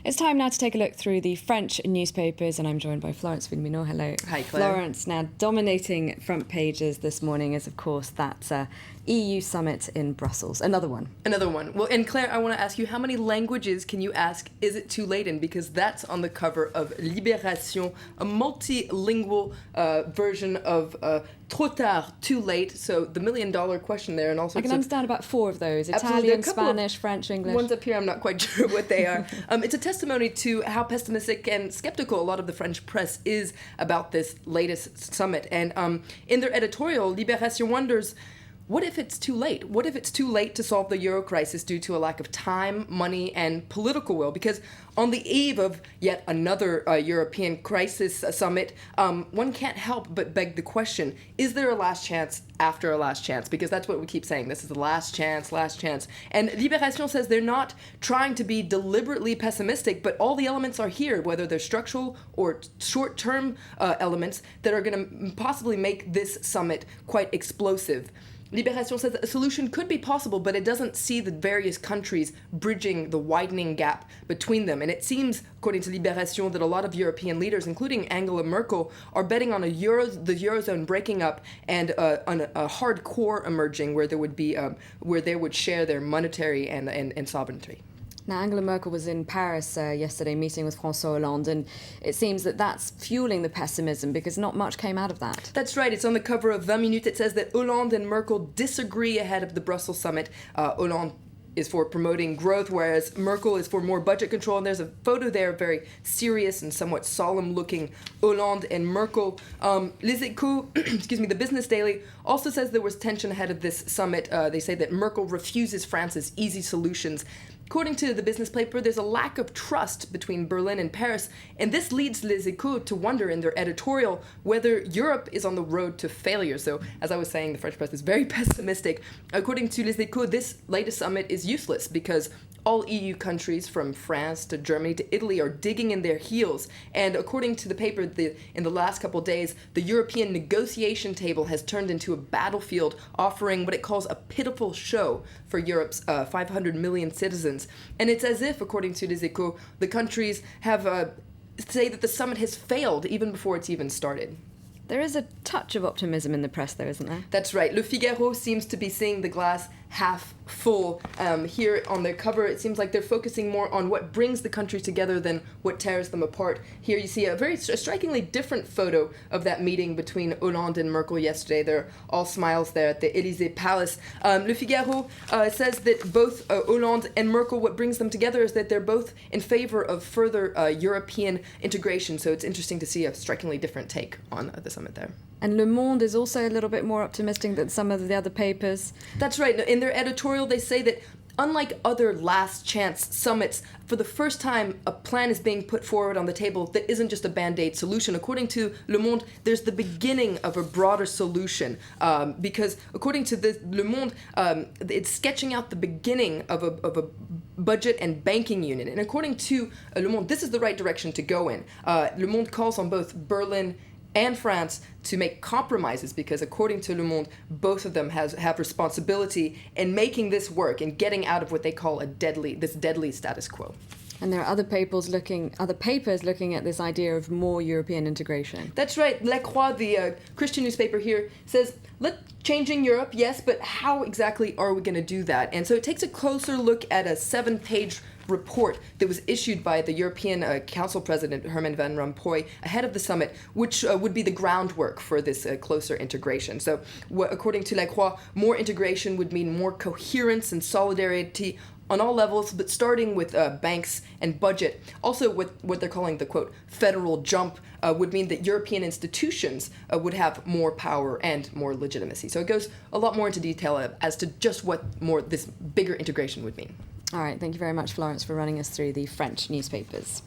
It's time now to take a look through the French newspapers, and I'm joined by Florence Vinmino. Hello. Hi, Claire. Florence, now dominating front pages this morning is, of course, that EU summit in Brussels. Another one. Well, and Claire, I want to ask you, how many languages can you ask is it too late in? Because that's on the cover of Libération, a multilingual version of Trop tard, too late. So the $1 million question there, and also I can understand about 4 of those: Absolutely. Italian, Spanish, French, English. Ones up here, I'm not quite sure what they are. It's a testimony to how pessimistic and skeptical a lot of the French press is about this latest summit. And in their editorial, Libération wonders, what if it's too late? What if it's too late to solve the euro crisis due to a lack of time, money, and political will? Because on the eve of yet another European crisis summit, one can't help but beg the question, is there a last chance after a last chance? Because that's what we keep saying. This is the last chance, last chance. And Libération says they're not trying to be deliberately pessimistic, but all the elements are here, whether they're structural or short-term elements that are going to possibly make this summit quite explosive. Libération says that a solution could be possible, but it doesn't see the various countries bridging the widening gap between them. And it seems, according to Libération, that a lot of European leaders, including Angela Merkel, are betting on the Eurozone breaking up and on a hard core emerging where there would be where they would share their monetary and sovereignty. Now, Angela Merkel was in Paris yesterday meeting with François Hollande, and it seems that that's fueling the pessimism because not much came out of that. That's right. It's on the cover of 20 Minutes. It says that Hollande and Merkel disagree ahead of the Brussels summit. Hollande is for promoting growth, whereas Merkel is for more budget control. And there's a photo there of very serious and somewhat solemn-looking Hollande and Merkel. Les Echos, the Business Daily, also says there was tension ahead of this summit. They say that Merkel refuses France's easy solutions. According to the business paper, there's a lack of trust between Berlin and Paris, and this leads Les Echos to wonder in their editorial whether Europe is on the road to failure. So, as I was saying, the French press is very pessimistic. According to Les Echos, this latest summit is useless because all EU countries, from France to Germany to Italy, are digging in their heels. And according to the paper, in the last couple of days, the European negotiation table has turned into a battlefield, offering what it calls a pitiful show for Europe's 500 million citizens. And it's as if, according to Les Echos, the countries have say that the summit has failed even before it's even started. There is a touch of optimism in the press, though, isn't there? That's right. Le Figaro seems to be seeing the glass half full. Here on their cover, it seems like they're focusing more on what brings the countries together than what tears them apart. Here you see a strikingly different photo of that meeting between Hollande and Merkel yesterday. They're all smiles there at the Élysée Palace. Le Figaro says that both Hollande and Merkel, what brings them together is that they're both in favor of further European integration. So it's interesting to see a strikingly different take on the summit there. And Le Monde is also a little bit more optimistic than some of the other papers. That's right. In their editorial, they say that unlike other last chance summits, for the first time, a plan is being put forward on the table that isn't just a band-aid solution. According to Le Monde, there's the beginning of a broader solution because according to Le Monde, it's sketching out the beginning of a budget and banking union. And according to Le Monde, this is the right direction to go in. Le Monde calls on both Berlin and France to make compromises because, according to Le Monde, both of them have responsibility in making this work and getting out of what they call this deadly status quo. And there are other papers looking at this idea of more European integration. That's right. La Croix, the Christian newspaper here, says, changing Europe, yes, but how exactly are we going to do that? And so it takes a closer look at a 7-page report that was issued by the European Council President Herman Van Rompuy ahead of the summit, which would be the groundwork for this closer integration. So according to La Croix, more integration would mean more coherence and solidarity on all levels, but starting with banks and budget. Also, what they're calling the, quote, federal jump would mean that European institutions would have more power and more legitimacy. So it goes a lot more into detail as to just what more this bigger integration would mean. All right, thank you very much, Florence, for running us through the French newspapers.